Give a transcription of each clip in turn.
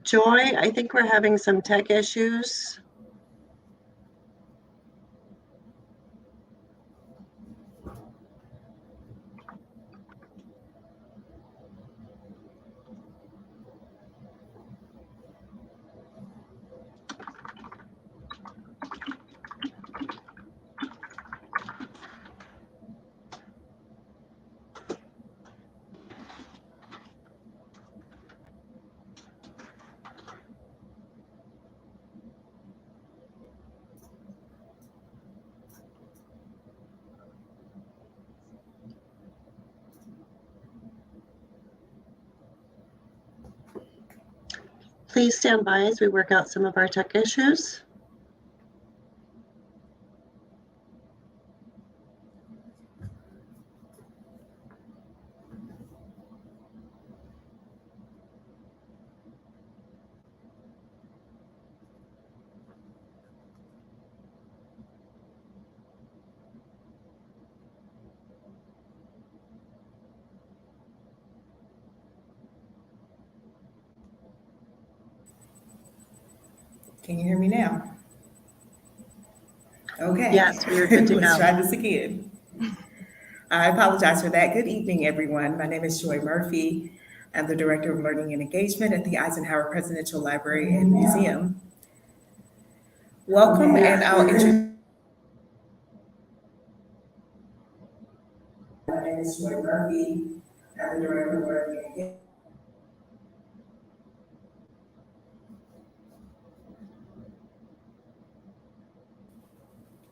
Joy, I think we're having some tech issues. Please stand by as we work out some of our tech issues. Can you hear me now? Okay. Yes, we are good to Let's go. try this again. I apologize for that. Good evening, everyone. My name is Joy Murphy. I'm the Director of Learning and Engagement at the Eisenhower Presidential Library and Museum. Welcome, and I'll introduce. My name is Joy Murphy. I'm the Director of Learning and Engagement.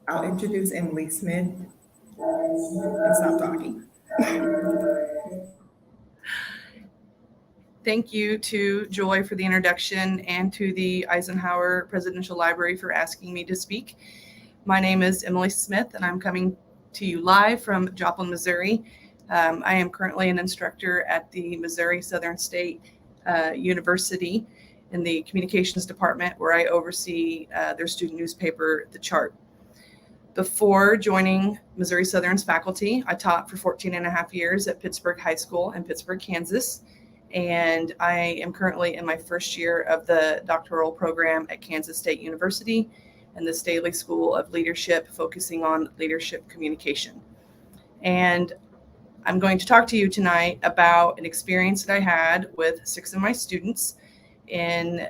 I'll introduce Emily Smith and stop talking. Thank you to Joy for the introduction and to the Eisenhower Presidential Library for asking me to speak. My name is Emily Smith, and I'm coming to you live from Joplin, Missouri. I am currently an instructor at the Missouri Southern State University in the Communications Department, where I oversee their student newspaper, The Chart. Before joining Missouri Southern's faculty, I taught for 14 and a half years at Pittsburgh High School in Pittsburgh, Kansas. And I am currently in my first year of the doctoral program at Kansas State University and the Staley School of Leadership, focusing on leadership communication. And I'm going to talk to you tonight about an experience that I had with 6 of my students in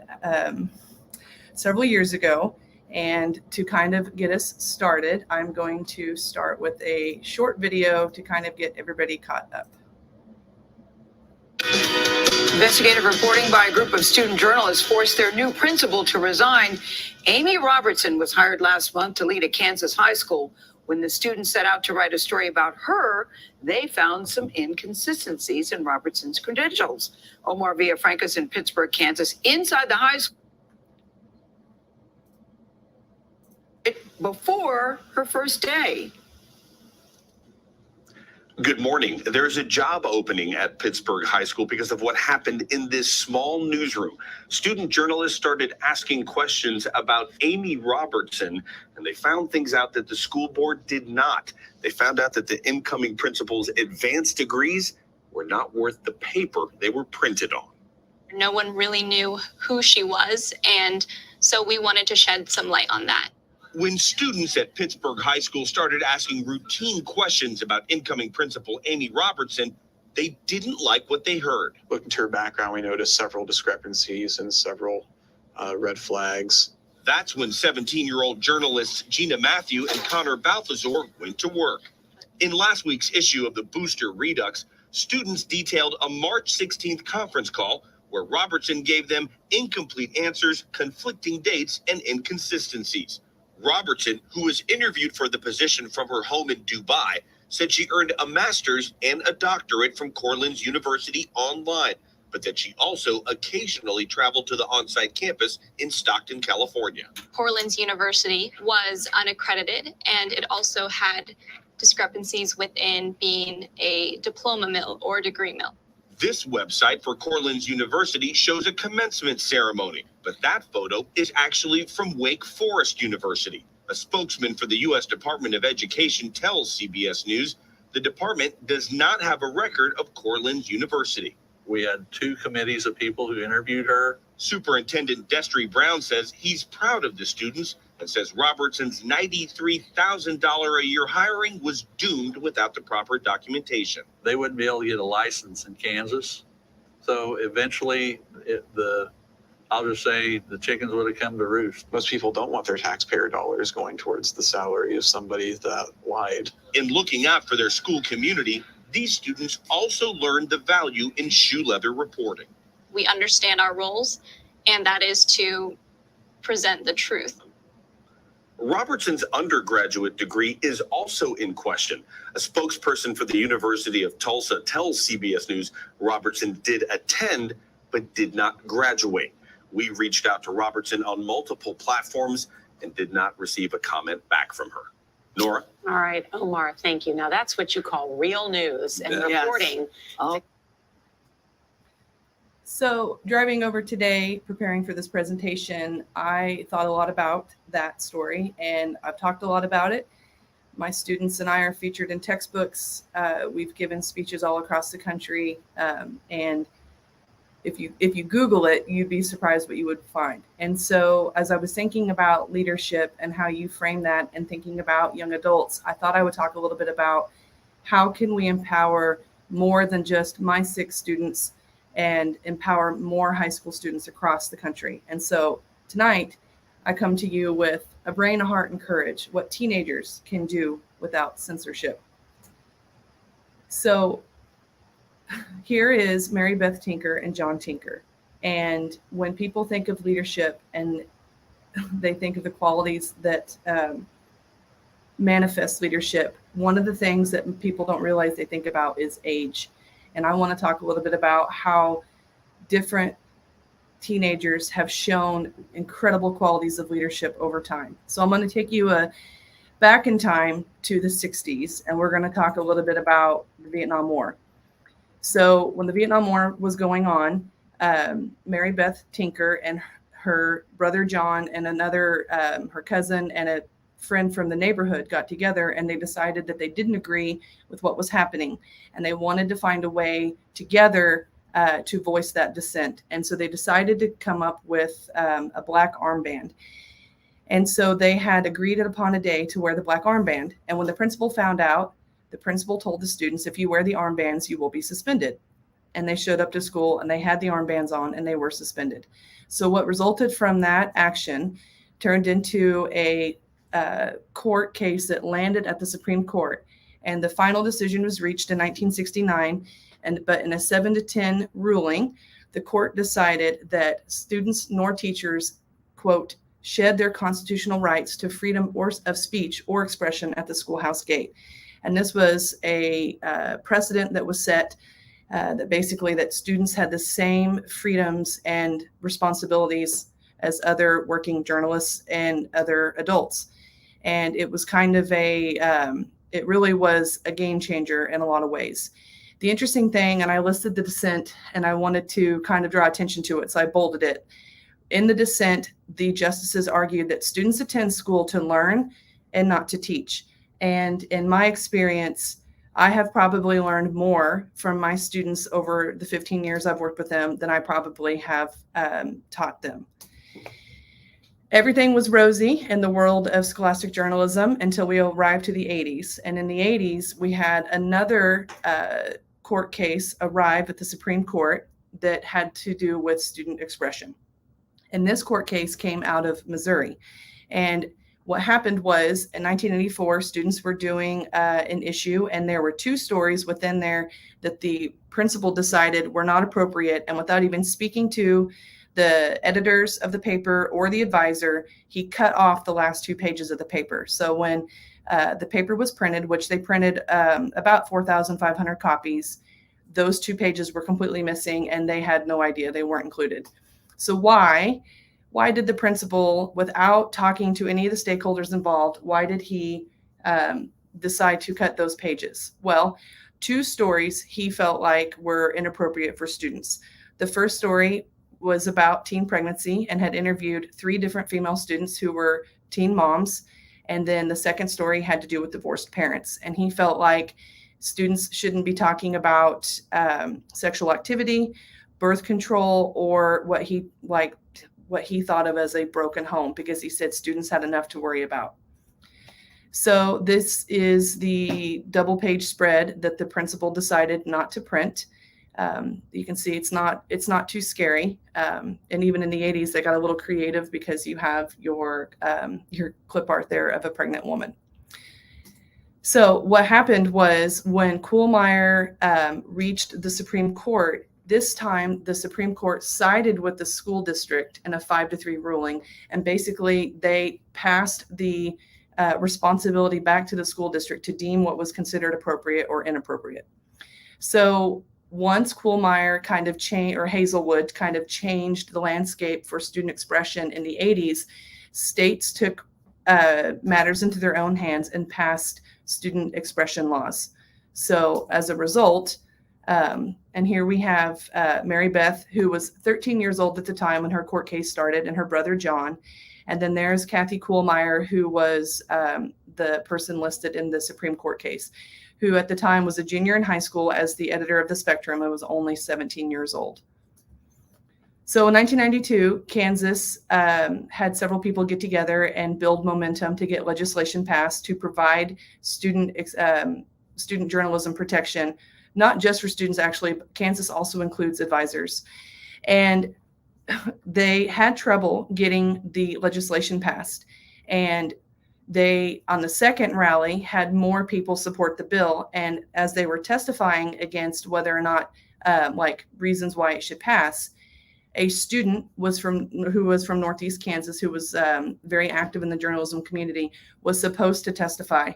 several years ago. And to kind of get us started, I'm going to start with a short video to kind of get everybody caught up. Investigative reporting by a group of student journalists forced their new principal to resign. Amy Robertson was hired last month to lead a Kansas high school. When the students set out to write a story about her, they found some inconsistencies in Robertson's credentials. Omar Villafranca's in Pittsburgh, Kansas, inside the high school before her first day. Good morning. There's a job opening at Pittsburgh High School because of what happened in this small newsroom. Student journalists started asking questions about Amy Robertson, and they found things out that the school board did not. They found out that the incoming principal's advanced degrees were not worth the paper they were printed on. No one really knew who she was, and so we wanted to shed some light on that. When students at Pittsburgh High School started asking routine questions about incoming principal Amy Robertson, they didn't like what they heard. Looking to her background, we noticed several discrepancies and several red flags. That's when 17-year-old journalists Gina Matthew and Connor Balthazar went to work. In last week's issue of the Booster Redux, students detailed a March 16th conference call where Robertson gave them incomplete answers, conflicting dates, and inconsistencies. Robertson, who was interviewed for the position from her home in Dubai, said she earned a master's and a doctorate from Cortland's University online, but that she also occasionally traveled to the on-site campus in Stockton, California. Cortland's University was unaccredited, and it also had discrepancies within being a diploma mill or degree mill. This website for Cortland's University shows a commencement ceremony, but that photo is actually from Wake Forest University. A spokesman for the U.S. Department of Education tells CBS News the department does not have a record of Cortland's University. We had 2 committees of people who interviewed her. Superintendent Destry Brown says he's proud of the students and says Robertson's $93,000 a year hiring was doomed without the proper documentation. They wouldn't be able to get a license in Kansas. So eventually I'll just say the chickens would have come to roost. Most people don't want their taxpayer dollars going towards the salary of somebody that lied. In looking out for their school community, these students also learned the value in shoe leather reporting. We understand our roles, and that is to present the truth. Robertson's undergraduate degree is also in question. A spokesperson for the University of Tulsa tells CBS News Robertson did attend but did not graduate. We reached out to Robertson on multiple platforms and did not receive a comment back from her. Nora? All right, Omar, thank you. Now that's what you call real news and reporting. Oh, So driving over today, preparing for this presentation, I thought a lot about that story, and I've talked a lot about it. My students and I are featured in textbooks. We've given speeches all across the country, and if you Google it, you'd be surprised what you would find. And so as I was thinking about leadership and how you frame that and thinking about young adults, I thought I would talk a little bit about how can we empower more than just my 6 students and empower more high school students across the country. And so tonight, I come to you with a brain, a heart, and courage, what teenagers can do without censorship. So here is Mary Beth Tinker and John Tinker. And when people think of leadership and they think of the qualities that manifest leadership, one of the things that people don't realize they think about is age. And I want to talk a little bit about how different teenagers have shown incredible qualities of leadership over time. So I'm going to take you back in time to the 60s, and we're going to talk a little bit about the Vietnam War. So when the Vietnam War was going on, Mary Beth Tinker and her brother John and another, her cousin and a friend from the neighborhood got together, and they decided that they didn't agree with what was happening, and they wanted to find a way together to voice that dissent. And so they decided to come up with a black armband. And so they had agreed upon a day to wear the black armband. And when the principal found out, the principal told the students, if you wear the armbands, you will be suspended. And they showed up to school and they had the armbands on and they were suspended. So what resulted from that action turned into a court case that landed at the Supreme Court. And the final decision was reached in 1969. But in a 7-10 ruling, the court decided that students nor teachers, quote, shed their constitutional rights to freedom of speech or expression at the schoolhouse gate. And this was a precedent that was set that basically that students had the same freedoms and responsibilities as other working journalists and other adults. And it was kind of it really was a game changer in a lot of ways. The interesting thing, and I listed the dissent and I wanted to kind of draw attention to it, so I bolded it. In the dissent, the justices argued that students attend school to learn and not to teach. And in my experience, I have probably learned more from my students over the 15 years I've worked with them than I probably have taught them. Everything was rosy in the world of scholastic journalism until we arrived to the 80s. And in the 80s, we had another court case arrive at the Supreme Court that had to do with student expression. And this court case came out of Missouri. And what happened was in 1984, students were doing an issue, and there were 2 stories within there that the principal decided were not appropriate. And without even speaking to the editors of the paper or the advisor, he cut off the last 2 pages of the paper. So when the paper was printed, which they printed about 4,500 copies, those 2 pages were completely missing, and they had no idea they weren't included. So why did the principal, without talking to any of the stakeholders involved, why did he decide to cut those pages? Well, 2 stories he felt like were inappropriate for students. The first story was about teen pregnancy and had interviewed 3 different female students who were teen moms. And then the second story had to do with divorced parents. And he felt like students shouldn't be talking about sexual activity, birth control or what he thought of as a broken home, because he said students had enough to worry about. So this is the double page spread that the principal decided not to print. You can see it's not too scary. And even in the 80s, they got a little creative because you have your clip art there of a pregnant woman. So what happened was when Kuhlmeyer reached the Supreme Court, this time the Supreme Court sided with the school district in a 5-3 ruling, and basically they passed the responsibility back to the school district to deem what was considered appropriate or inappropriate. So once Kuhlmeyer kind of changed, or Hazelwood kind of changed the landscape for student expression in the 80s, states took matters into their own hands and passed student expression laws. So as a result, and here we have Mary Beth, who was 13 years old at the time when her court case started, and her brother John. And then there's Kathy Kuhlmeyer, who was the person listed in the Supreme Court case, who at the time was a junior in high school as the editor of the Spectrum and was only 17 years old. So in 1992, Kansas had several people get together and build momentum to get legislation passed to provide student journalism protection, not just for students, actually. Kansas also includes advisors. And they had trouble getting the legislation passed. And they, on the second rally, had more people support the bill. And as they were testifying against whether or not, reasons why it should pass, a student who was from Northeast Kansas, who was very active in the journalism community, was supposed to testify.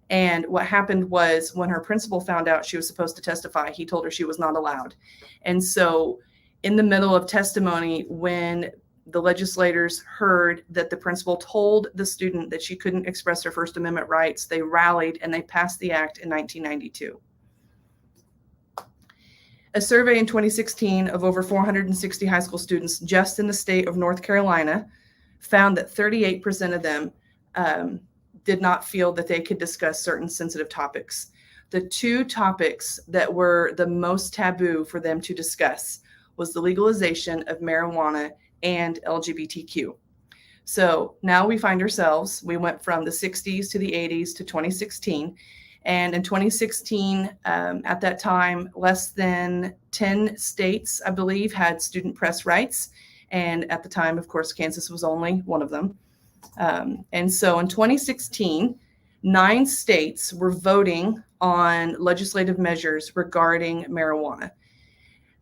And what happened was, when her principal found out she was supposed to testify, he told her she was not allowed. And so in the middle of testimony, when the legislators heard that the principal told the student that she couldn't express her First Amendment rights, they rallied and they passed the act in 1992. A survey in 2016 of over 460 high school students just in the state of North Carolina found that 38% of them did not feel that they could discuss certain sensitive topics. The two topics that were the most taboo for them to discuss was the legalization of marijuana and LGBTQ. So now we find ourselves, we went from the 60s to the 80s to 2016. And in 2016, at that time, less than 10 states, I believe, had student press rights. And at the time, of course, Kansas was only one of them. And so in 2016, 9 states were voting on legislative measures regarding marijuana.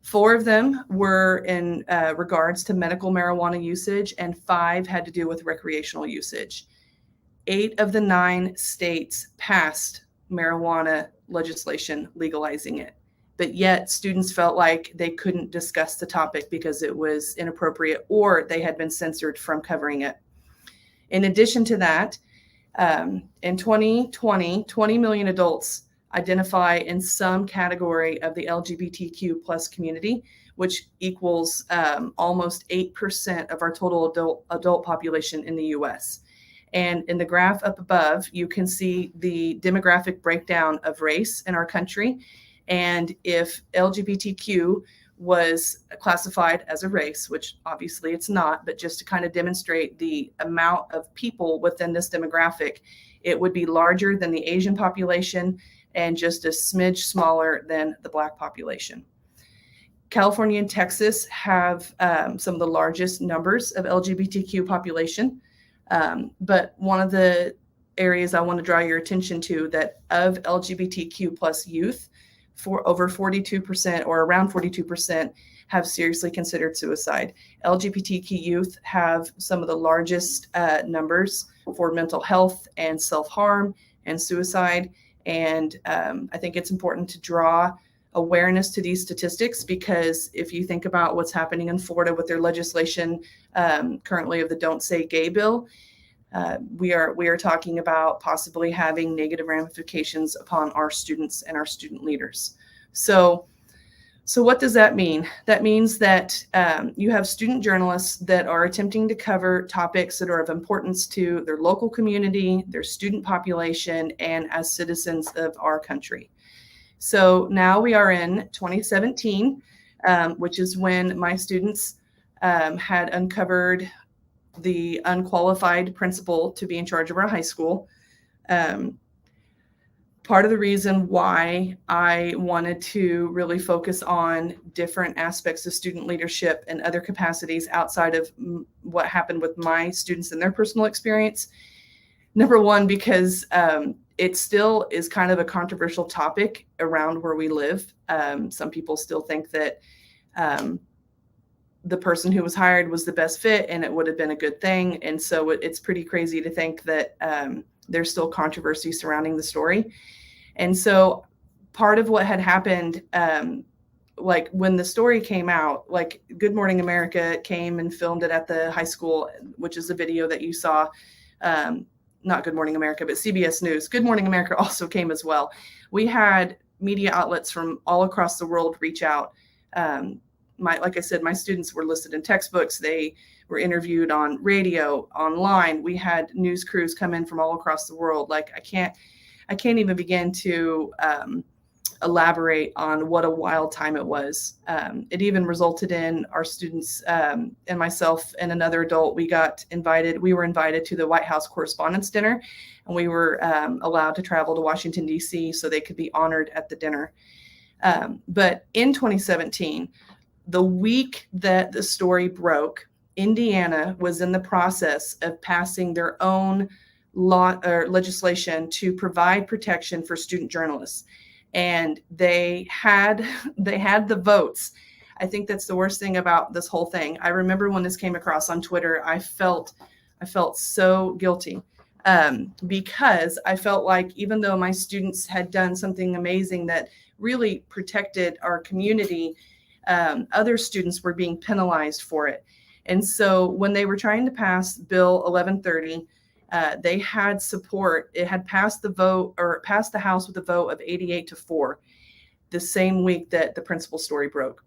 4 of them were in regards to medical marijuana usage, and 5 had to do with recreational usage. 8 of the 9 states passed marijuana legislation legalizing it, but yet students felt like they couldn't discuss the topic because it was inappropriate or they had been censored from covering it. In addition to that, in 2020, 20 million adults identify in some category of the LGBTQ plus community, which equals almost 8% of our total adult population in the US. And in the graph up above, you can see the demographic breakdown of race in our country. And if LGBTQ was classified as a race, which obviously it's not, but just to kind of demonstrate the amount of people within this demographic, it would be larger than the Asian population and just a smidge smaller than the Black population. California and Texas have some of the largest numbers of LGBTQ population. But one of the areas I want to draw your attention to, that of LGBTQ plus youth, for over 42% or around 42% have seriously considered suicide. LGBTQ youth have some of the largest numbers for mental health and self-harm and suicide. And I think it's important to draw awareness to these statistics, because if you think about what's happening in Florida with their legislation currently of the Don't Say Gay bill, we are talking about possibly having negative ramifications upon our students and our student leaders. So what does that mean? That means that you have student journalists that are attempting to cover topics that are of importance to their local community, their student population, and as citizens of our country. So now we are in 2017. which is when my students had uncovered the unqualified principal to be in charge of our high school. Part of the reason why I wanted to really focus on different aspects of student leadership and other capacities outside of what happened with my students and their personal experience. Number one, because it still is kind of a controversial topic around where we live. Some people still think that the person who was hired was the best fit and it would have been a good thing. And so it's pretty crazy to think that there's still controversy surrounding the story. And so part of what had happened, like when the story came out, like Good Morning America came and filmed it at the high school, which is a video that you saw, not Good Morning America, but CBS News. Good Morning America also came as well. We had media outlets from all across the world reach out. Like I said, my students were listed in textbooks. They were interviewed on radio, online. We had news crews come in from all across the world. Like I can't even begin to elaborate on what a wild time it was. It even resulted in our students and myself and another adult, we were invited to the White House Correspondents' Dinner, and we were allowed to travel to Washington, D.C. so they could be honored at the dinner. But in 2017, the week that the story broke, Indiana was in the process of passing their own law or legislation to provide protection for student journalists. And they had the votes. I think that's the worst thing about this whole thing. I remember when this came across on Twitter, I felt so guilty because I felt like even though my students had done something amazing that really protected our community, other students were being penalized for it. And so when they were trying to pass Bill 1130, they had support. It had passed passed the House with a vote of 88-4 the same week that the principal story broke.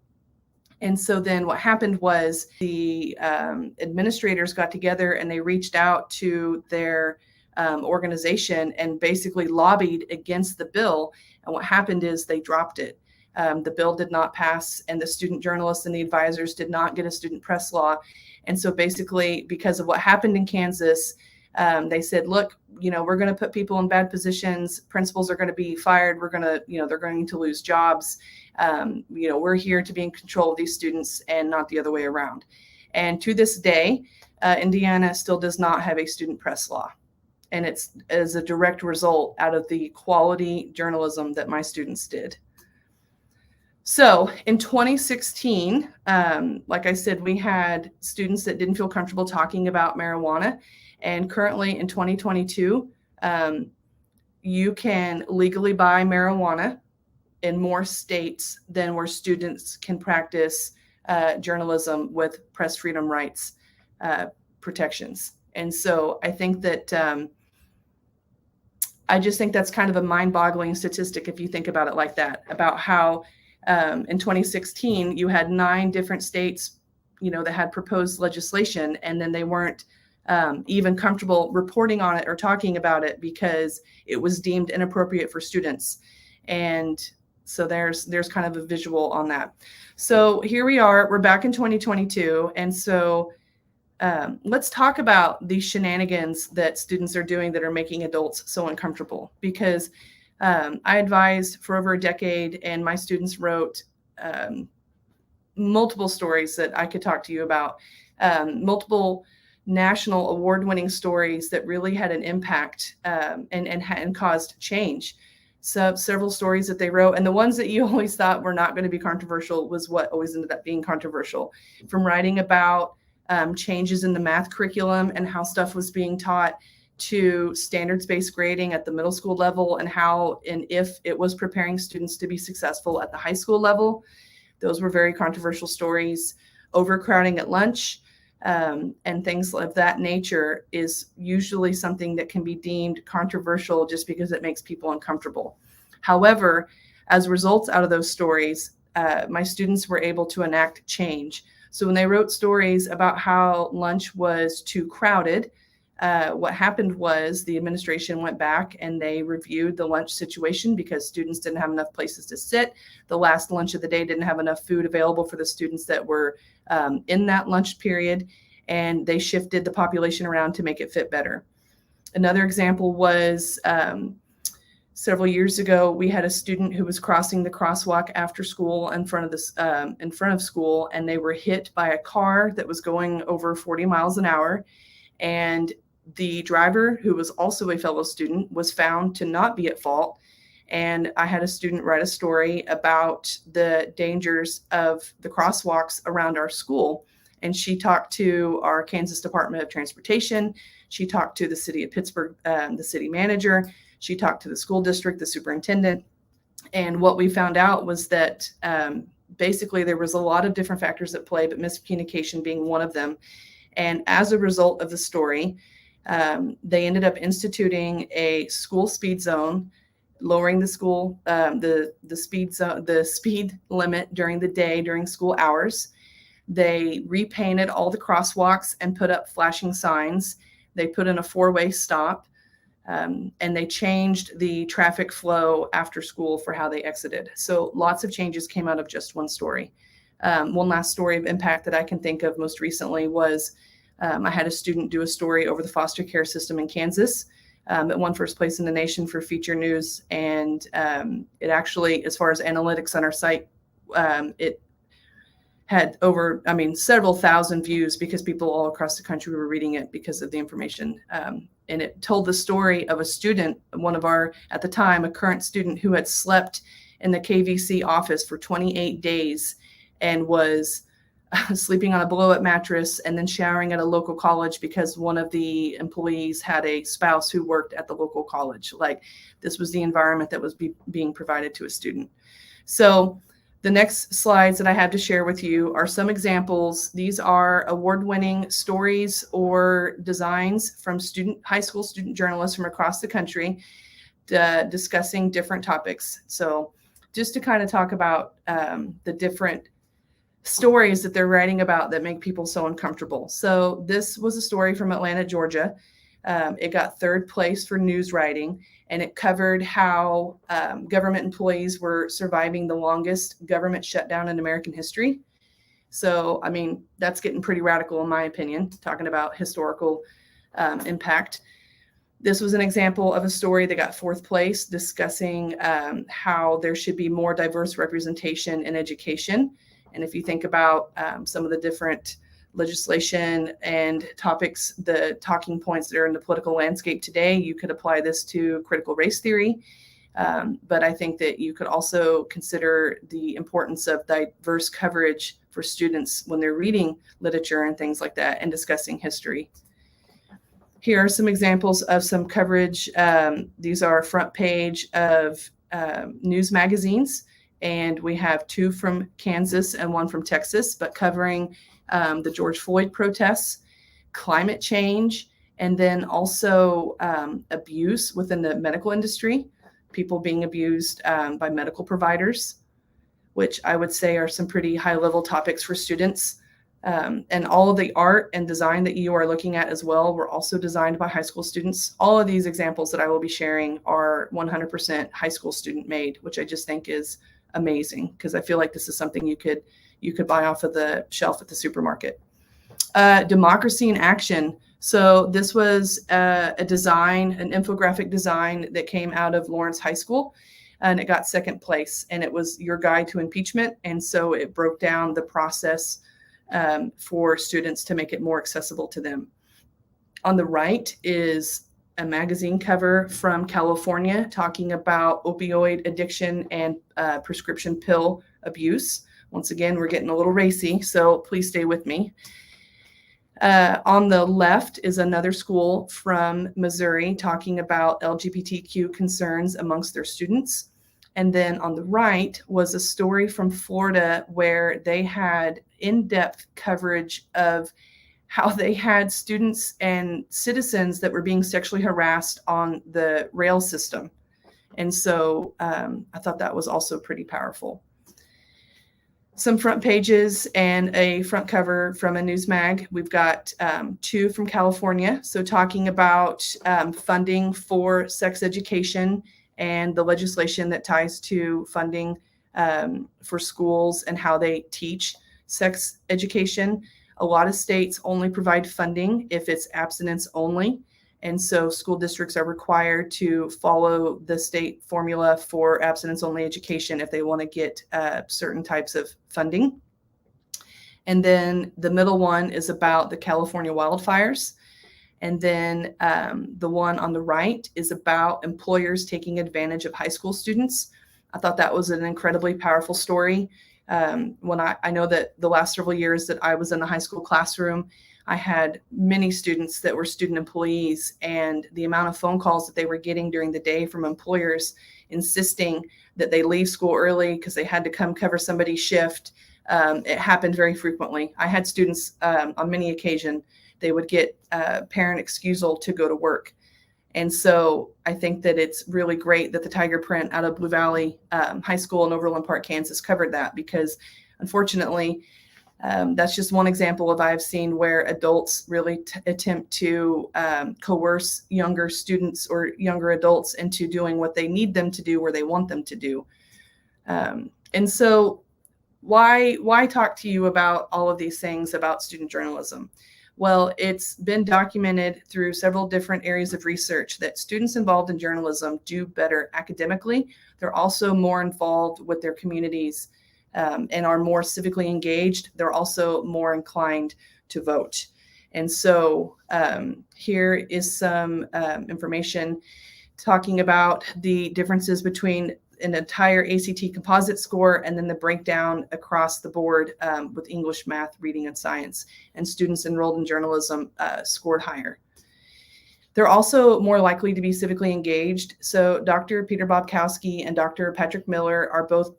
And so then what happened was the administrators got together and they reached out to their organization and basically lobbied against the bill. And what happened is they dropped it. The bill did not pass, and the student journalists and the advisors did not get a student press law. And so basically, because of what happened in Kansas, they said, look, we're going to put people in bad positions. Principals are going to be fired. We're going to, they're going to lose jobs. We're here to be in control of these students and not the other way around. And to this day, Indiana still does not have a student press law. And it's as a direct result out of the quality journalism that my students did. So in 2016, like I said, we had students that didn't feel comfortable talking about marijuana. And currently in 2022, you can legally buy marijuana in more states than where students can practice journalism with press freedom rights protections. And so I think that I just think that's kind of a mind-boggling statistic if you think about it like that, about how in 2016, you had 9 different states, that had proposed legislation, and then they weren't even comfortable reporting on it or talking about it because it was deemed inappropriate for students. And so there's kind of a visual on that. So here we are, we're back in 2022. And so let's talk about these shenanigans that students are doing that are making adults so uncomfortable, because I advised for over a decade, and my students wrote multiple stories that I could talk to you about, multiple national award-winning stories that really had an impact and caused change. So several stories that they wrote, and the ones that you always thought were not going to be controversial was what always ended up being controversial. From writing about changes in the math curriculum and how stuff was being taught, to standards-based grading at the middle school level and how and if it was preparing students to be successful at the high school level. Those were very controversial stories. Overcrowding at lunch and things of that nature is usually something that can be deemed controversial just because it makes people uncomfortable. However, as results out of those stories, my students were able to enact change. So when they wrote stories about how lunch was too crowded, what happened was the administration went back and they reviewed the lunch situation because students didn't have enough places to sit. The last lunch of the day didn't have enough food available for the students that were in that lunch period, and they shifted the population around to make it fit better. Another example was several years ago, we had a student who was crossing the crosswalk after school in front of school, and they were hit by a car that was going over 40 miles an hour. And the driver, who was also a fellow student, was found to not be at fault. And I had a student write a story about the dangers of the crosswalks around our school. And she talked to our Kansas Department of Transportation. She talked to the city of Pittsburgh, the city manager. She talked to the school district, the superintendent. And what we found out was that basically there was a lot of different factors at play, but miscommunication being one of them. And as a result of the story, they ended up instituting a school speed zone, lowering the speed limit during the day, during school hours. They repainted all the crosswalks and put up flashing signs. They put in a 4-way stop, and they changed the traffic flow after school for how they exited. So lots of changes came out of just one story. One last story of impact that I can think of most recently was I had a student do a story over the foster care system in Kansas. It won first place in the nation for feature news. And it actually, as far as analytics on our site, it had over, several thousand views because people all across the country were reading it because of the information. And it told the story of a student, one of our, at the time, a current student who had slept in the KVC office for 28 days and was sleeping on a blow-up mattress and then showering at a local college because one of the employees had a spouse who worked at the local college. Like, this was the environment that was being provided to a student. So the next slides that I have to share with you are some examples. These are award-winning stories or designs from high school student journalists from across the country discussing different topics. So just to kind of talk about the different stories that they're writing about that make people so uncomfortable. So this was a story from Atlanta, Georgia. It got 3rd place for news writing, and it covered how government employees were surviving the longest government shutdown in American history. So, that's getting pretty radical in my opinion, talking about historical impact. This was an example of a story that got 4th place discussing how there should be more diverse representation in education. And if you think about some of the different legislation and topics, the talking points that are in the political landscape today, you could apply this to critical race theory. But I think that you could also consider the importance of diverse coverage for students when they're reading literature and things like that and discussing history. Here are some examples of some coverage. These are front page of news magazines. And we have 2 from Kansas and 1 from Texas, but covering the George Floyd protests, climate change, and then also abuse within the medical industry, people being abused by medical providers, which I would say are some pretty high-level topics for students. And all of the art and design that you are looking at as well were also designed by high school students. All of these examples that I will be sharing are 100% high school student made, which I just think is amazing, because I feel like this is something you could buy off of the shelf at the supermarket. Democracy in action. So this was a design, an infographic design that came out of Lawrence High School, and it got 2nd place, and it was your guide to impeachment. And so it broke down the process for students to make it more accessible to them. On the right is a magazine cover from California talking about opioid addiction and prescription pill abuse. Once again, we're getting a little racy, so please stay with me. On the left is another school from Missouri talking about LGBTQ concerns amongst their students. And then on the right was a story from Florida where they had in-depth coverage of how they had students and citizens that were being sexually harassed on the rail system. And so I thought that was also pretty powerful. some front pages and a front cover from a news mag. We've got 2 from California. So talking about funding for sex education and the legislation that ties to funding for schools and how they teach sex education. A lot of states only provide funding if it's abstinence only. And so school districts are required to follow the state formula for abstinence only education if they want to get certain types of funding. And then the middle one is about the California wildfires. And then the one on the right is about employers taking advantage of high school students. I thought that was an incredibly powerful story. When I know that the last several years that I was in the high school classroom, I had many students that were student employees, and the amount of phone calls that they were getting during the day from employers insisting that they leave school early because they had to come cover somebody's shift. It happened very frequently. I had students on many occasions, they would get parent excusal to go to work. And so I think that it's really great that the Tiger Print out of Blue Valley High School in Overland Park, Kansas covered that, because unfortunately, that's just one example of I've seen where adults really attempt to coerce younger students or younger adults into doing what they need them to do where they want them to do. And so why talk to you about all of these things about student journalism? Well, it's been documented through several different areas of research that students involved in journalism do better academically. They're also more involved with their communities and are more civically engaged. They're also more inclined to vote. And so here is some information talking about the differences between an entire ACT composite score and then the breakdown across the board with English, math, reading, and science. And students enrolled in journalism scored higher. They're also more likely to be civically engaged. So Dr. Peter Bobkowski and Dr. Patrick Miller are both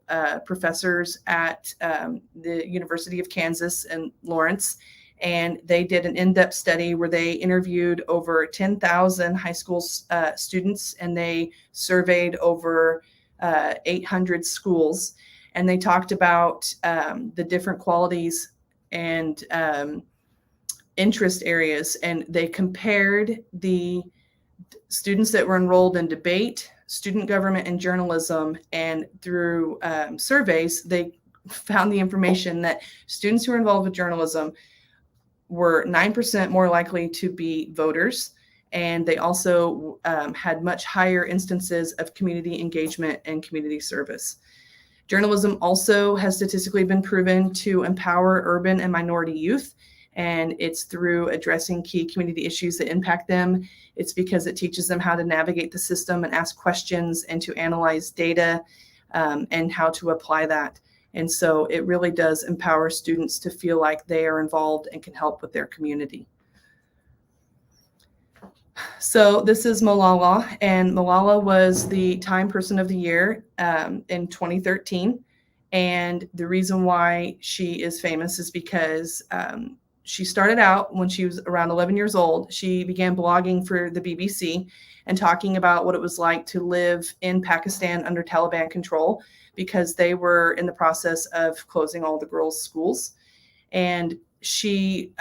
professors at the University of Kansas in Lawrence. And they did an in-depth study where they interviewed over 10,000 high school students, and they surveyed over 800 schools. And they talked about the different qualities and interest areas, and they compared the students that were enrolled in debate, student government, and journalism. And through surveys, they found the information that students who were involved with journalism were 9% more likely to be voters. And they also had much higher instances of community engagement and community service. Journalism also has statistically been proven to empower urban and minority youth. And it's through addressing key community issues that impact them. It's because it teaches them how to navigate the system and ask questions and to analyze data and how to apply that. And so it really does empower students to feel like they are involved and can help with their community. So this is Malala, and Malala was the Time Person of the Year in 2013. And the reason why she is famous is because she started out when she was around 11 years old. She began blogging for the BBC and talking about what it was like to live in Pakistan under Taliban control, because they were in the process of closing all the girls' schools. And she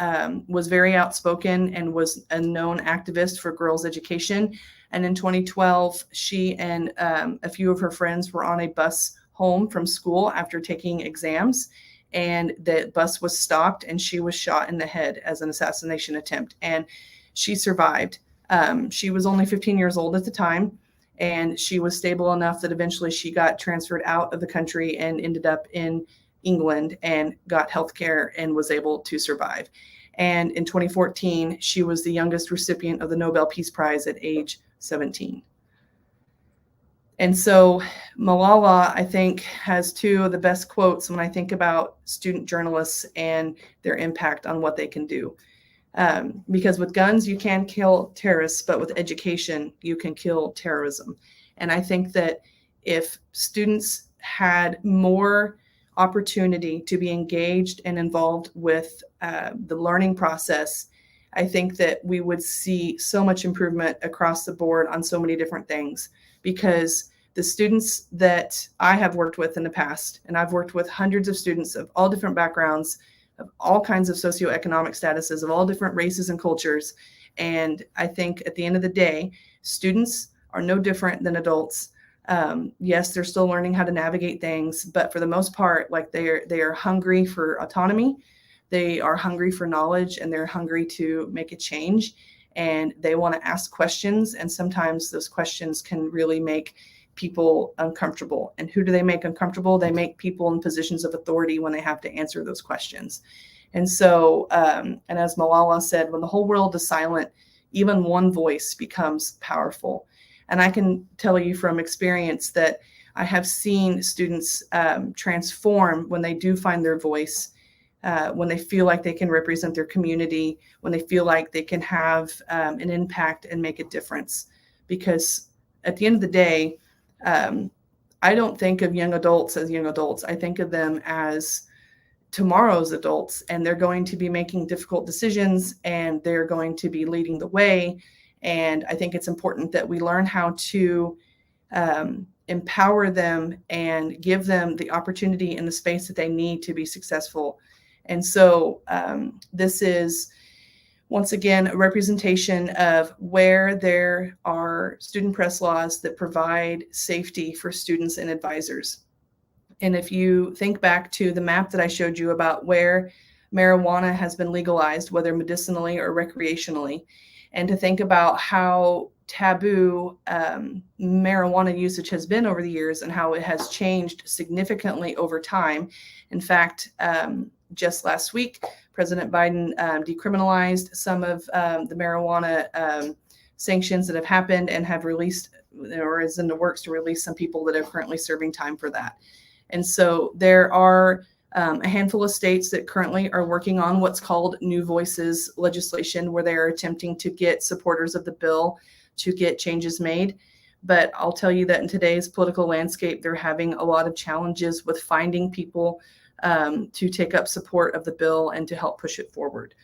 was very outspoken and was a known activist for girls' education. And in 2012, she and a few of her friends were on a bus home from school after taking exams. And the bus was stopped and she was shot in the head as an assassination attempt. And she survived. She was only 15 years old at the time, and she was stable enough that eventually she got transferred out of the country and ended up in England and got health care and was able to survive. And in 2014, she was the youngest recipient of the Nobel Peace Prize at age 17. And so Malala, I think, has two of the best quotes when I think about student journalists and their impact on what they can do. Because with guns, you can kill terrorists, but with education, you can kill terrorism. And I think that if students had more opportunity to be engaged and involved with the learning process, I think that we would see so much improvement across the board on so many different things. Because The students that I have worked with in the past, and I've worked with hundreds of students of all different backgrounds, of all kinds of socioeconomic statuses, of all different races and cultures. And I think at the end of the day, students are no different than adults. Yes, they're still learning how to navigate things, but for the most part, like they are hungry for autonomy. They are hungry for knowledge, and they're hungry to make a change, and they want to ask questions. And sometimes those questions can really make people uncomfortable. And who do they make uncomfortable? They make people in positions of authority when they have to answer those questions. And so, and as Malala said, when the whole world is silent, even one voice becomes powerful. And I can tell you from experience that I have seen students transform when they do find their voice, when they feel like they can represent their community, when they feel like they can have an impact and make a difference. Because at the end of the day, I don't think of young adults as young adults. I think of them as tomorrow's adults, and they're going to be making difficult decisions, and they're going to be leading the way. And I think it's important that we learn how to empower them and give them the opportunity and the space that they need to be successful. And so this is, once again, a representation of where there are student press laws that provide safety for students and advisors. And if you think back to the map that I showed you about where marijuana has been legalized, whether medicinally or recreationally, and to think about how taboo marijuana usage has been over the years and how it has changed significantly over time. In fact, just last week, President Biden decriminalized some of the marijuana sanctions that have happened, and have released, or is in the works to release, some people that are currently serving time for that. And so there are a handful of states that currently are working on what's called New Voices legislation, where they are attempting to get supporters of the bill to get changes made. But I'll tell you that in today's political landscape, they're having a lot of challenges with finding people to take up support of the bill and to help push it forward.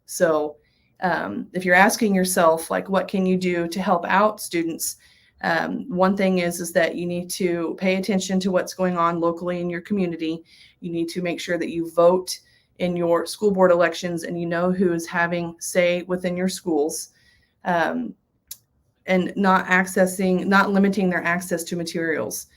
So if you're asking yourself, like, what can you do to help out students? One thing is that you need to pay attention to what's going on locally in your community. You need to make sure that you vote in your school board elections, and you know who is having say within your schools, and not limiting their access to materials.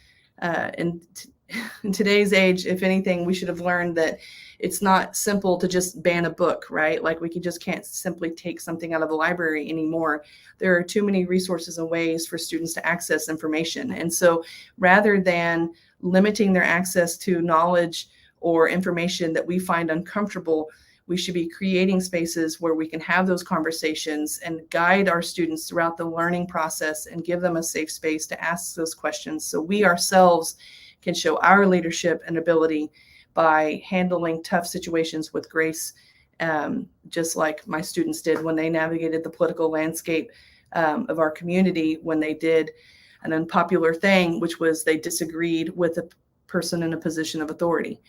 In today's age, if anything, we should have learned that it's not simple to just ban a book, right? Like, we just can't simply take something out of the library anymore. There are too many resources and ways for students to access information. And so rather than limiting their access to knowledge or information that we find uncomfortable, we should be creating spaces where we can have those conversations and guide our students throughout the learning process and give them a safe space to ask those questions, so we ourselves can show our leadership and ability by handling tough situations with grace, just like my students did when they navigated the political landscape of our community, when they did an unpopular thing, which was they disagreed with a person in a position of authority.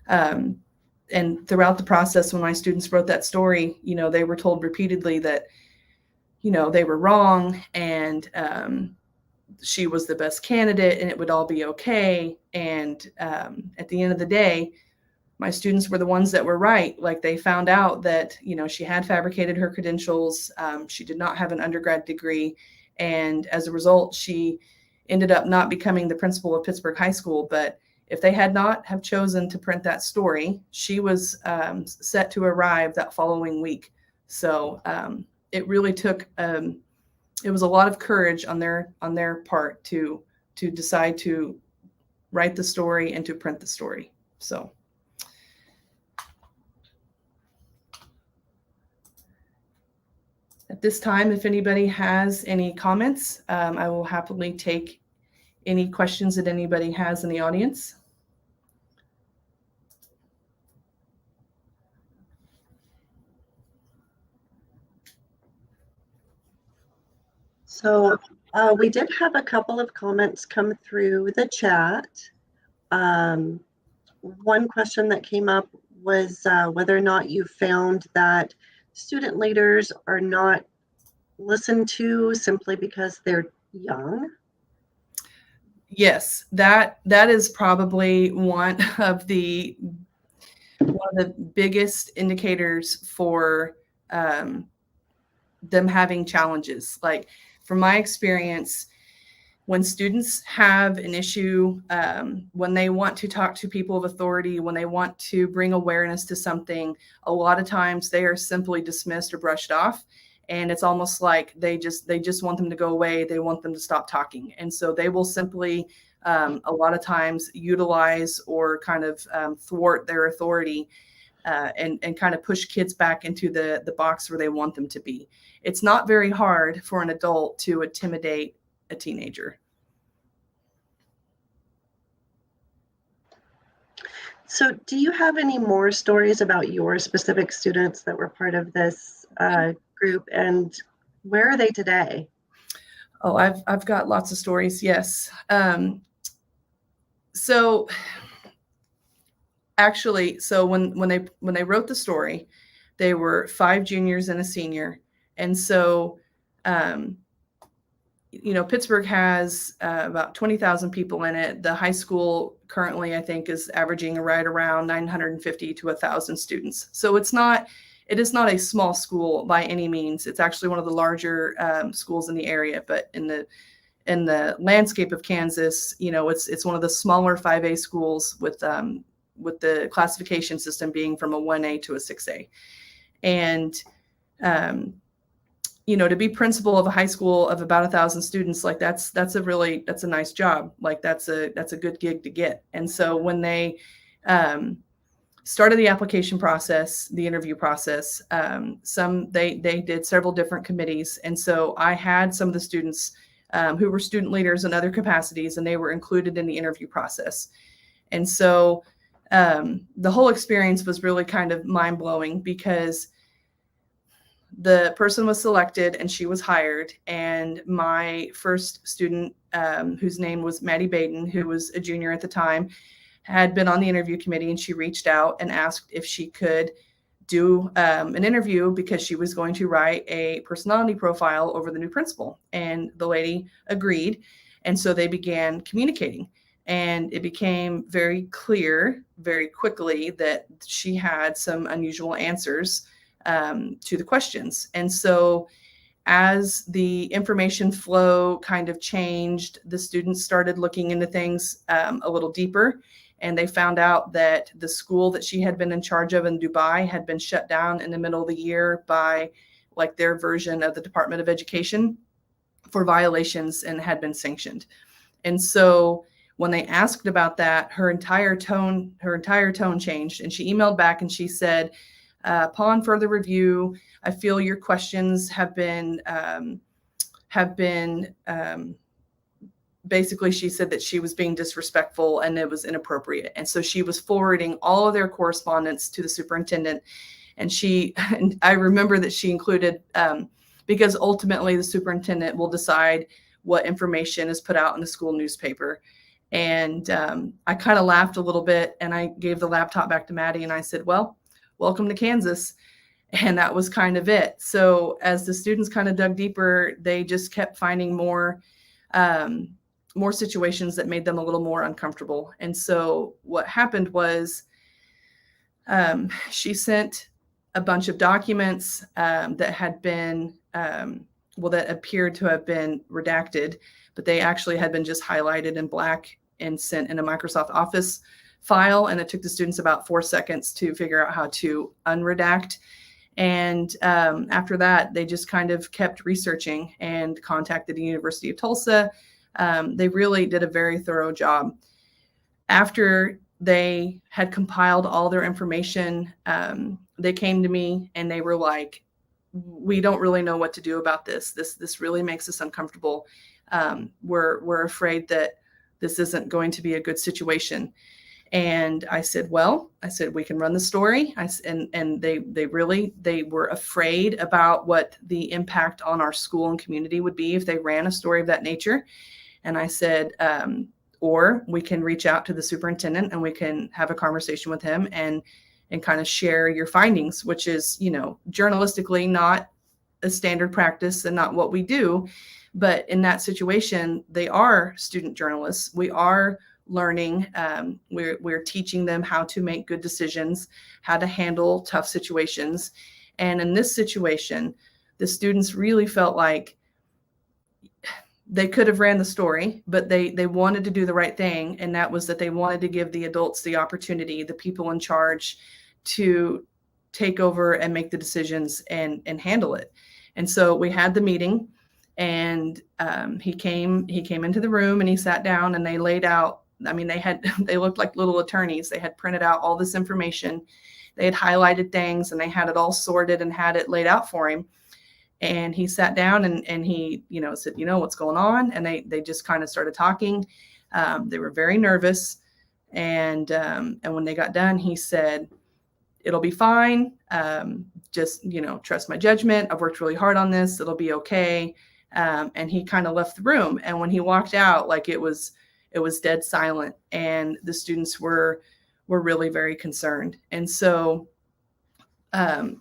And throughout the process, when my students wrote that story, they were told repeatedly that, they were wrong, and she was the best candidate, and it would all be okay. And at the end of the day, my students were the ones that were right. Like, they found out that, she had fabricated her credentials. She did not have an undergrad degree. And as a result, she ended up not becoming the principal of Pittsburgh High School. But if they had not have chosen to print that story, she was set to arrive that following week. So it really took, it was a lot of courage on their part to decide to write the story and to print the story. So at this time, if anybody has any comments, I will happily take any questions that anybody has in the audience. So we did have a couple of comments come through the chat. One question that came up was whether or not you found that student leaders are not listened to simply because they're young. Yes, that is probably one of the biggest indicators for them having challenges. Like from my experience, when students have an issue, when they want to talk to people of authority, when they want to bring awareness to something, a lot of times they are simply dismissed or brushed off. And it's almost like they just want them to go away. They want them to stop talking. And so they will simply, a lot of times, utilize or kind of thwart their authority and kind of push kids back into the box where they want them to be. It's not very hard for an adult to intimidate a teenager. So do you have any more stories about your specific students that were part of this group, and where are they today? Oh, I've got lots of stories. Yes. So actually, so when they wrote the story, they were 5 juniors and a senior. And so, Pittsburgh has about 20,000 people in it. The high school currently, I think, is averaging right around 950 to 1,000 students. So it is not a small school by any means. It's actually one of the larger schools in the area, but in the landscape of Kansas, it's one of the smaller 5A schools with the classification system being from a 1A to a 6A. And to be principal of a high school of about 1,000 students, like that's a nice job. Like that's a good gig to get. And so when they started the application process, the interview process, they did several different committees. And so I had some of the students who were student leaders in other capacities, and they were included in the interview process. And so the whole experience was really kind of mind-blowing, because the person was selected and she was hired, and my first student, whose name was Maddie Baden, who was a junior at the time, had been on the interview committee, and she reached out and asked if she could do an interview because she was going to write a personality profile over the new principal. And the lady agreed. And so they began communicating, and it became very clear very quickly that she had some unusual answers to the questions. And so as the information flow kind of changed, the students started looking into things a little deeper, and they found out that the school that she had been in charge of in Dubai had been shut down in the middle of the year by like their version of the Department of Education for violations, and had been sanctioned. And so when they asked about that, her entire tone changed, and she emailed back and she said, upon further review, I feel your questions have been basically, she said that she was being disrespectful and it was inappropriate. And so she was forwarding all of their correspondence to the superintendent. And I remember that she included, because ultimately the superintendent will decide what information is put out in the school newspaper. And I kind of laughed a little bit, and I gave the laptop back to Maddie and I said, well, welcome to Kansas. And that was kind of it. So as the students kind of dug deeper, they just kept finding more situations that made them a little more uncomfortable. And so what happened was she sent a bunch of documents that had been, that appeared to have been redacted, but they actually had been just highlighted in black and sent in a Microsoft Office file. And it took the students about 4 seconds to figure out how to unredact. And after that, they just kind of kept researching and contacted the University of Tulsa. They really did a very thorough job. After they had compiled all their information, they came to me and they were like, we don't really know what to do about this. This really makes us uncomfortable. We're afraid that this isn't going to be a good situation. And I said, we can run the story. And they were afraid about what the impact on our school and community would be if they ran a story of that nature. And I said, or we can reach out to the superintendent and we can have a conversation with him and kind of share your findings, which is, journalistically not a standard practice and not what we do. But in that situation, they are student journalists. We are learning. We're teaching them how to make good decisions, how to handle tough situations. And in this situation, the students really felt like they could have ran the story, but they wanted to do the right thing. And that was that they wanted to give the adults the opportunity, the people in charge, to take over and make the decisions and handle it. And so we had the meeting, and he came into the room and he sat down, and they laid out, I mean, they looked like little attorneys. They had printed out all this information. They had highlighted things, and they had it all sorted and had it laid out for him. And he sat down and he, said, what's going on? And they just kind of started talking. They were very nervous. And when they got done, he said, it'll be fine. Just, trust my judgment. I've worked really hard on this. It'll be okay. And he kind of left the room. And when he walked out, like it was dead silent, and the students were really very concerned. And so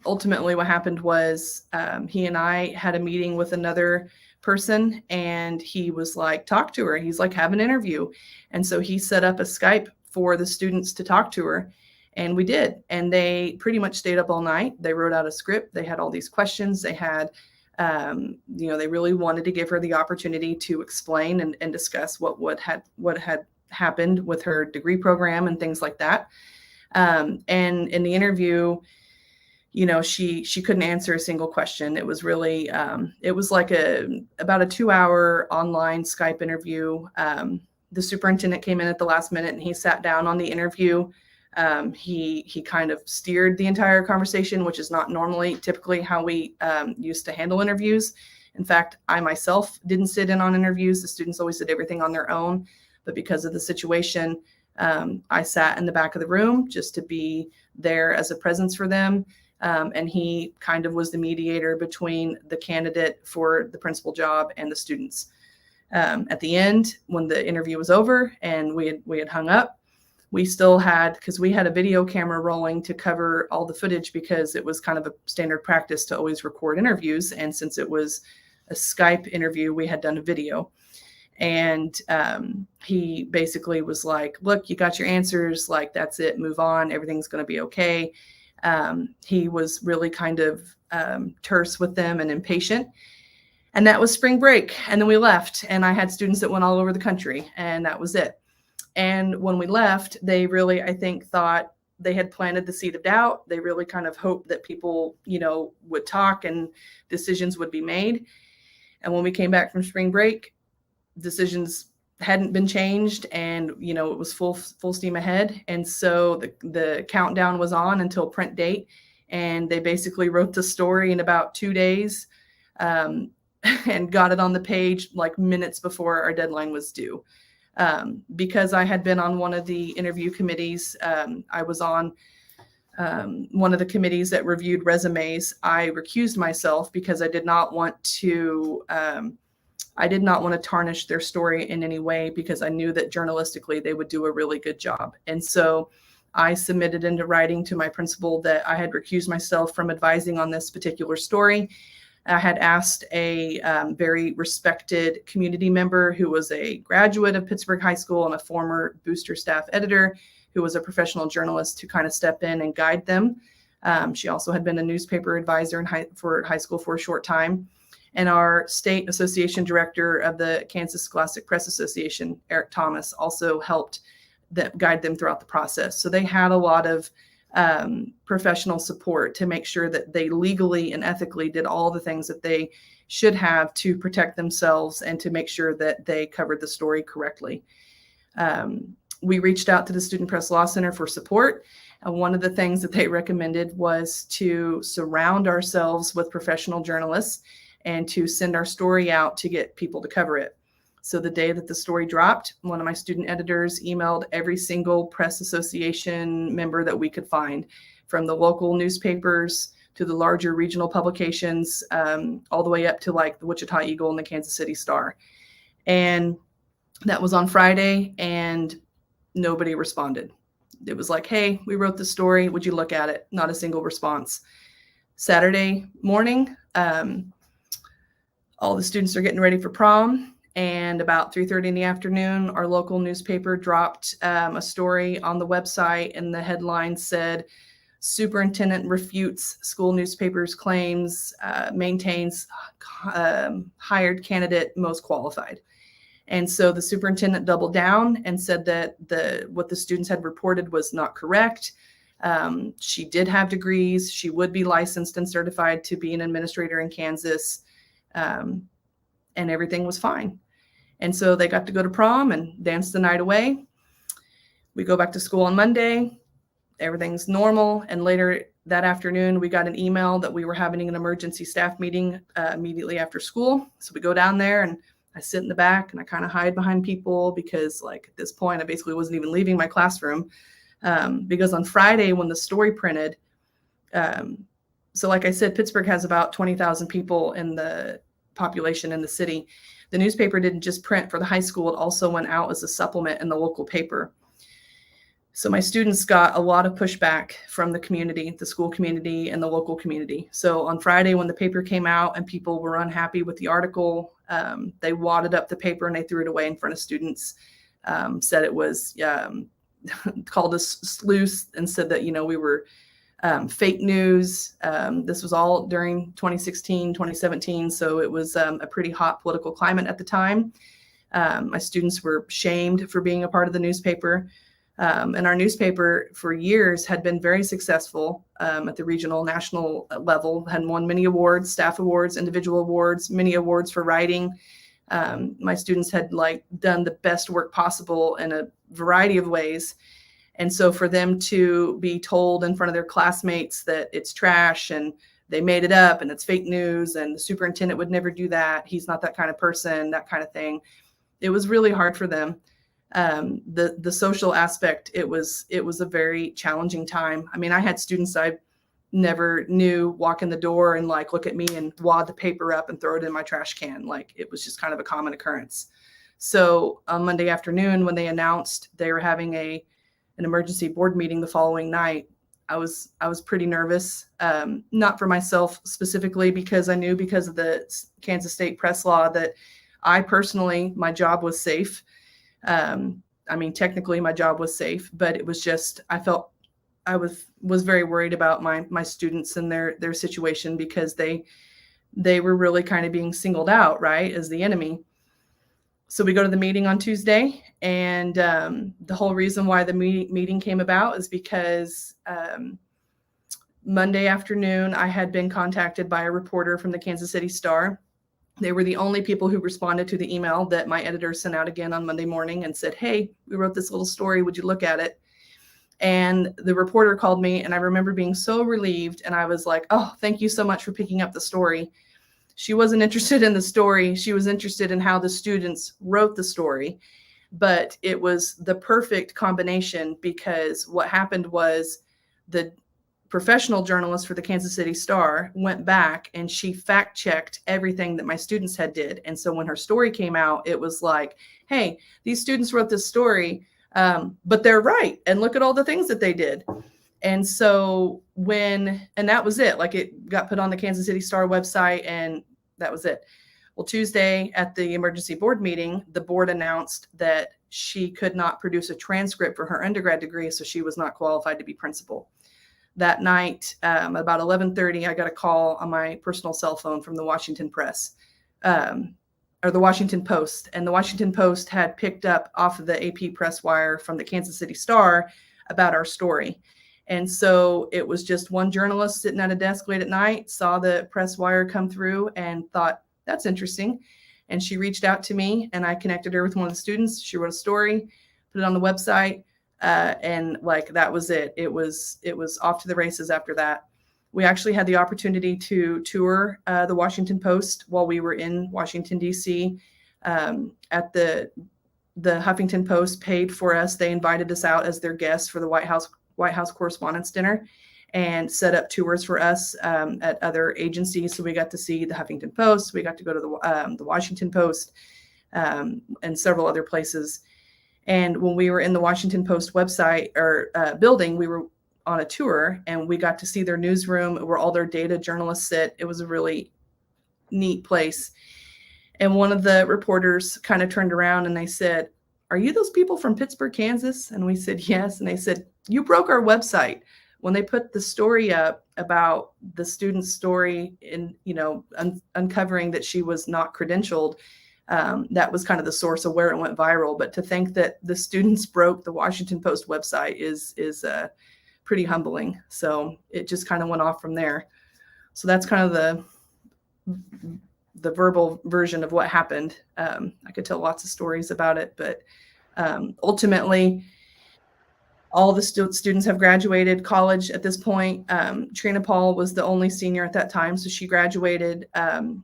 ultimately what happened was he and I had a meeting with another person, and he was like, talk to her. He's like, have an interview. And so he set up a Skype for the students to talk to her. And we did. And they pretty much stayed up all night. They wrote out a script. They had all these questions. They had, they really wanted to give her the opportunity to explain and discuss what had happened with her degree program and things like that. And in the interview, she couldn't answer a single question. It was really, it was like about a 2-hour online Skype interview. The superintendent came in at the last minute, and he sat down on the interview. He kind of steered the entire conversation, which is not typically how we used to handle interviews. In fact, I myself didn't sit in on interviews. The students always did everything on their own. But because of the situation, I sat in the back of the room just to be there as a presence for them. And he kind of was the mediator between the candidate for the principal job and the students. At the end, when the interview was over and we had hung up, we still had, because we had a video camera rolling to cover all the footage, because it was kind of a standard practice to always record interviews. And since it was a Skype interview, we had done a video. And he basically was like, look, you got your answers. Like, that's it. Move on. Everything's going to be okay. He was really kind of terse with them and impatient. And that was spring break. And then we left. And I had students that went all over the country. And that was it. And when we left, they really, I think, thought they had planted the seed of doubt. They really kind of hoped that people, would talk and decisions would be made. And when we came back from spring break, decisions hadn't been changed, and, it was full steam ahead. And so the countdown was on until print date. And they basically wrote the story in about 2 days and got it on the page like minutes before our deadline was due. Because I had been on one of the interview committees, I was on one of the committees that reviewed resumes. I recused myself because I did not want to tarnish their story in any way, because I knew that journalistically they would do a really good job. And so I submitted into writing to my principal that I had recused myself from advising on this particular story. I had asked a very respected community member who was a graduate of Pittsburgh High School and a former Booster staff editor who was a professional journalist to kind of step in and guide them. She also had been a newspaper advisor for high school for a short time. And our state association director of the Kansas Scholastic Press Association, Eric Thomas, also helped guide them throughout the process. So they had a lot of professional support to make sure that they legally and ethically did all the things that they should have to protect themselves and to make sure that they covered the story correctly. We reached out to the Student Press Law Center for support. And one of the things that they recommended was to surround ourselves with professional journalists and to send our story out to get people to cover it. So the day that the story dropped, one of my student editors emailed every single press association member that we could find, from the local newspapers to the larger regional publications, all the way up to like the Wichita Eagle and the Kansas City Star. And that was on Friday, and nobody responded. It was like, hey, we wrote the story. Would you look at it? Not a single response. Saturday morning, All the students are getting ready for prom. And about 3:30 in the afternoon, our local newspaper dropped a story on the website, and the headline said, "Superintendent refutes school newspaper's claims, maintains hired candidate most qualified." And so the superintendent doubled down and said that what the students had reported was not correct. She did have degrees. She would be licensed and certified to be an administrator in Kansas, and everything was fine. And so they got to go to prom and dance the night away. We go back to school on Monday. Everything's normal. And later that afternoon, we got an email that we were having an emergency staff meeting immediately after school. So we go down there, and I sit in the back, and I kind of hide behind people because, like, at this point, I basically wasn't even leaving my classroom. Because on Friday, when the story printed, so like I said, Pittsburgh has about 20,000 people in the population in the city. The newspaper didn't just print for the high school. It also went out as a supplement in the local paper. So my students got a lot of pushback from the community, the school community, and the local community. So on Friday, when the paper came out and people were unhappy with the article, they wadded up the paper and they threw it away in front of students, said it was called us sleuths, and said that, we were fake news. This was all during 2016, 2017. So it was a pretty hot political climate at the time. My students were shamed for being a part of the newspaper. And our newspaper for years had been very successful at the regional, national level, had won many awards, staff awards, individual awards, many awards for writing. My students had done the best work possible in a variety of ways. And so for them to be told in front of their classmates that it's trash and they made it up and it's fake news and the superintendent would never do that, he's not that kind of person, that kind of thing, it was really hard for them. The social aspect, it was a very challenging time. I mean, I had students I never knew walk in the door and look at me and wad the paper up and throw it in my trash can. It was just kind of a common occurrence. So on Monday afternoon, when they announced they were having an emergency board meeting the following night, I was pretty nervous, not for myself specifically, because I knew because of the Kansas State press law that I personally, my job was safe. I mean, technically my job was safe, but it was just, I felt I was very worried about my students and their situation, because they were really kind of being singled out, right, as the enemy. So we go to the meeting on Tuesday, and the whole reason why the meeting came about is because Monday afternoon, I had been contacted by a reporter from the Kansas City Star. They were the only people who responded to the email that my editor sent out again on Monday morning and said, "Hey, we wrote this little story. Would you look at it?" And the reporter called me, and I remember being so relieved. And I was like, "Oh, thank you so much for picking up the story." She wasn't interested in the story. She was interested in how the students wrote the story. But it was the perfect combination, because what happened was the professional journalist for the Kansas City Star went back and she fact checked everything that my students had did. And so when her story came out, it was like, "Hey, these students wrote this story, but they're right. And look at all the things that they did." And so and that was it. It got put on the Kansas City Star website, and that was it. Well, Tuesday at the emergency board meeting, the board announced that she could not produce a transcript for her undergrad degree, so she was not qualified to be principal. That night, about 11:30, I got a call on my personal cell phone from the Washington Press, or the Washington Post. And the Washington Post had picked up off of the AP press wire from the Kansas City Star about our story. And so it was just one journalist sitting at a desk late at night, saw the press wire come through and thought, "That's interesting." And she reached out to me, and I connected her with one of the students. She wrote a story, put it on the website. And that was it. It was off to the races after that. We actually had the opportunity to tour the Washington Post while we were in Washington, D.C. At the Huffington Post paid for us. They invited us out as their guests for the White House Correspondents' Dinner, and set up tours for us at other agencies. So we got to see the Huffington Post. We got to go to the Washington Post, and several other places. And when we were in the Washington Post website or building, we were on a tour, and we got to see their newsroom where all their data journalists sit. It was a really neat place. And one of the reporters kind of turned around and they said, "Are you those people from Pittsburgh, Kansas?" And we said, "Yes." And they said, "You broke our website." When they put the story up about the student's story in, uncovering that she was not credentialed, that was kind of the source of where it went viral. But to think that the students broke the Washington Post website is pretty humbling. So it just kind of went off from there. So that's kind of the verbal version of what happened. I could tell lots of stories about it, but ultimately, all the students have graduated college at this point. Trina Paul was the only senior at that time, so she graduated.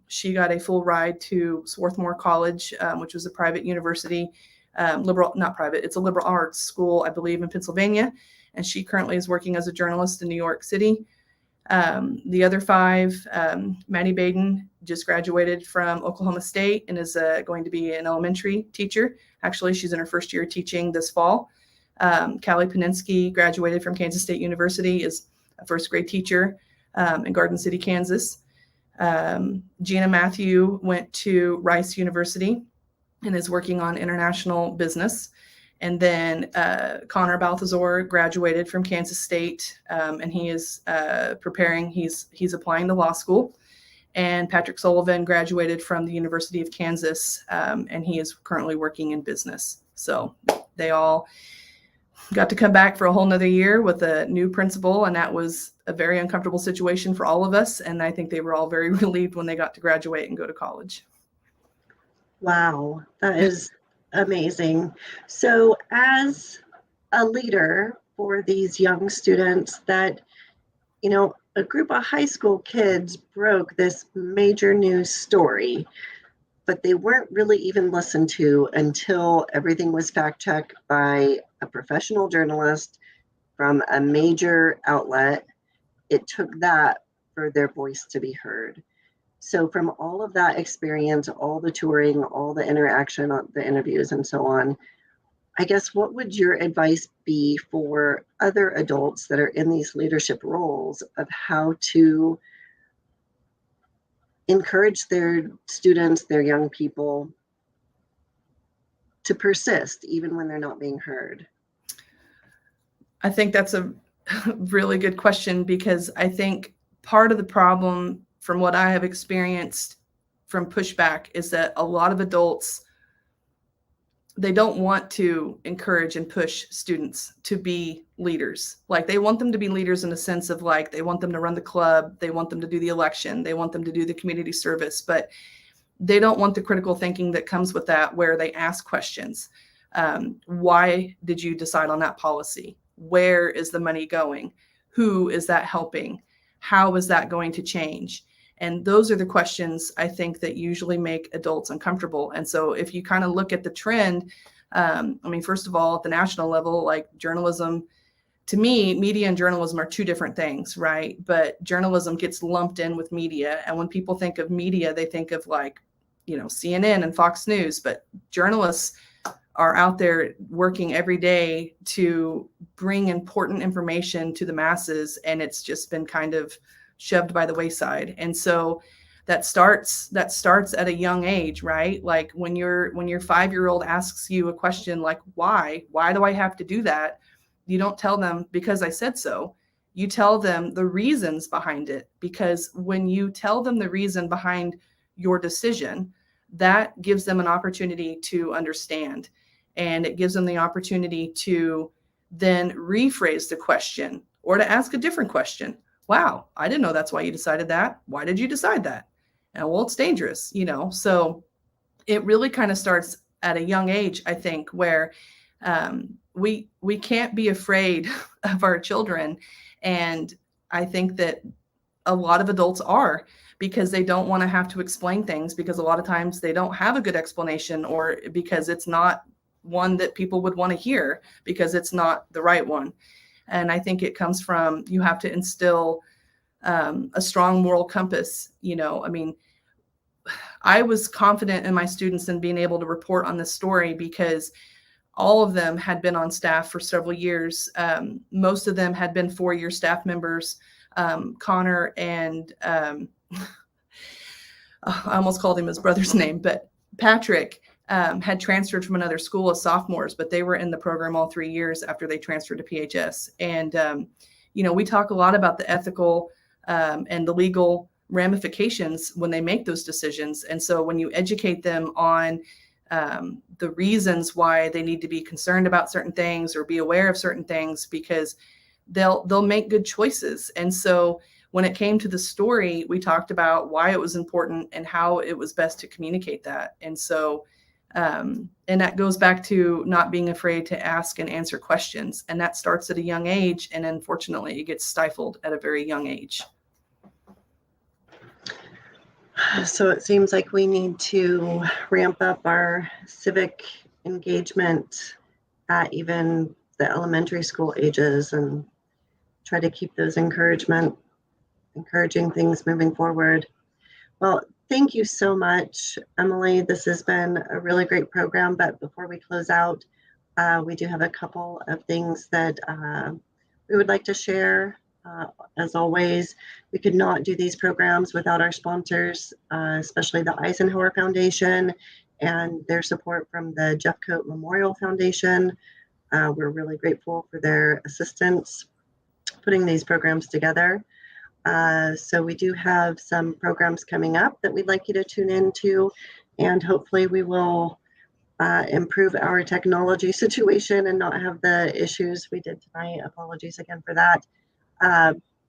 She got a full ride to Swarthmore College, which was a private university, not private, it's a liberal arts school, I believe, in Pennsylvania, and she currently is working as a journalist in New York City. The other five, Maddie Baden just graduated from Oklahoma State and is going to be an elementary teacher. Actually, she's in her first year teaching this fall. Callie Paninsky graduated from Kansas State University, is a first grade teacher in Garden City, Kansas. Gina Matthew went to Rice University and is working on international business. And then Connor Balthazar graduated from Kansas State, and he is preparing. He's applying to law school. And Patrick Sullivan graduated from the University of Kansas, and he is currently working in business. So they all got to come back for a whole nother year with a new principal, and that was a very uncomfortable situation for all of us. And I think they were all very relieved when they got to graduate and go to college. Wow, that is amazing. So as a leader for these young students that, a group of high school kids broke this major news story, but they weren't really even listened to until everything was fact-checked by a professional journalist from a major outlet. It took that for their voice to be heard. So from all of that experience, all the touring, all the interaction, the interviews and so on, I guess what would your advice be for other adults that are in these leadership roles of how to encourage their students, their young people to persist even when they're not being heard? I think that's a really good question, because I think part of the problem from what I have experienced from pushback is that a lot of adults, they don't want to encourage and push students to be leaders. Like, they want them to be leaders in the sense of, like, they want them to run the club, they want them to do the election, they want them to do the community service, but they don't want the critical thinking that comes with that, where they ask questions. Why did you decide on that policy? Where is the money going? Who is that helping? How is that going to change? And those are the questions I think that usually make adults uncomfortable. And so if you kind of look at the trend, first of all, at the national level, like journalism, to me, media and journalism are two different things, right? But journalism gets lumped in with media. And when people think of media, they think of CNN and Fox News, but journalists are out there working every day to bring important information to the masses. And it's just been kind of shoved by the wayside. And so that starts at a young age, right? Like when your 5-year-old asks you a question like, why do I have to do that? You don't tell them because I said so. You tell them the reasons behind it, because when you tell them the reason behind your decision, that gives them an opportunity to understand. And it gives them the opportunity to then rephrase the question or to ask a different question. Wow, I didn't know that's why you decided that. Why did you decide that? And well, it's dangerous, So it really kind of starts at a young age, I think, where we can't be afraid of our children. And I think that a lot of adults are, because they don't want to have to explain things, because a lot of times they don't have a good explanation, or because it's not one that people would want to hear, because it's not the right one. And I think it comes from, you have to instill a strong moral compass. I was confident in my students in being able to report on this story because all of them had been on staff for several years. Most of them had been 4-year staff members. Connor and I almost called him his brother's name, but Patrick had transferred from another school as sophomores, but they were in the program all 3 years after they transferred to PHS. And, we talk a lot about the ethical and the legal ramifications when they make those decisions. And so when you educate them on the reasons why they need to be concerned about certain things or be aware of certain things, because they'll make good choices. And so when it came to the story, we talked about why it was important and how it was best to communicate that. And so, and that goes back to not being afraid to ask and answer questions. And that starts at a young age. And unfortunately, it gets stifled at a very young age. So it seems like we need to ramp up our civic engagement at even the elementary school ages and try to keep those encouraging things moving forward. Well, thank you so much, Emily. This has been a really great program, but before we close out, we do have a couple of things that we would like to share. As always, we could not do these programs without our sponsors, especially the Eisenhower Foundation and their support from the Jeffcoat Memorial Foundation. We're really grateful for their assistance putting these programs together. So we do have some programs coming up that we'd like you to tune into, and hopefully we will improve our technology situation and not have the issues we did tonight. Apologies again for that.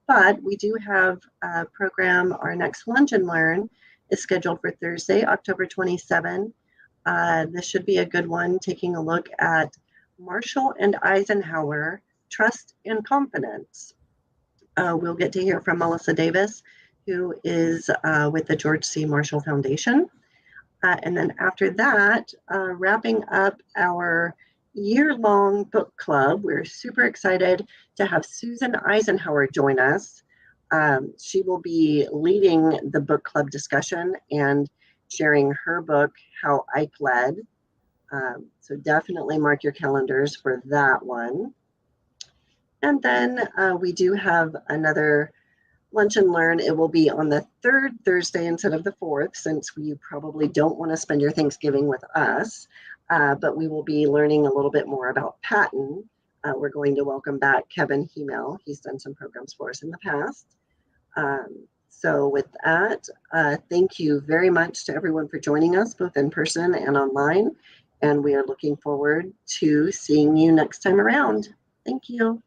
But we do have a program. Our next Lunch and Learn is scheduled for Thursday, October 27. This should be a good one, taking a look at Marshall and Eisenhower, Trust and Confidence. We'll get to hear from Melissa Davis, who is with the George C. Marshall Foundation. And then after that, wrapping up our year-long book club, we're super excited to have Susan Eisenhower join us. She will be leading the book club discussion and sharing her book, How Ike Led. So definitely mark your calendars for that one. And then we do have another Lunch and Learn. It will be on the third Thursday instead of the fourth, since you probably don't want to spend your Thanksgiving with us. But we will be learning a little bit more about Patton. We're going to welcome back Kevin Hemel. He's done some programs for us in the past. So with that, thank you very much to everyone for joining us, both in person and online. And we are looking forward to seeing you next time around. Thank you.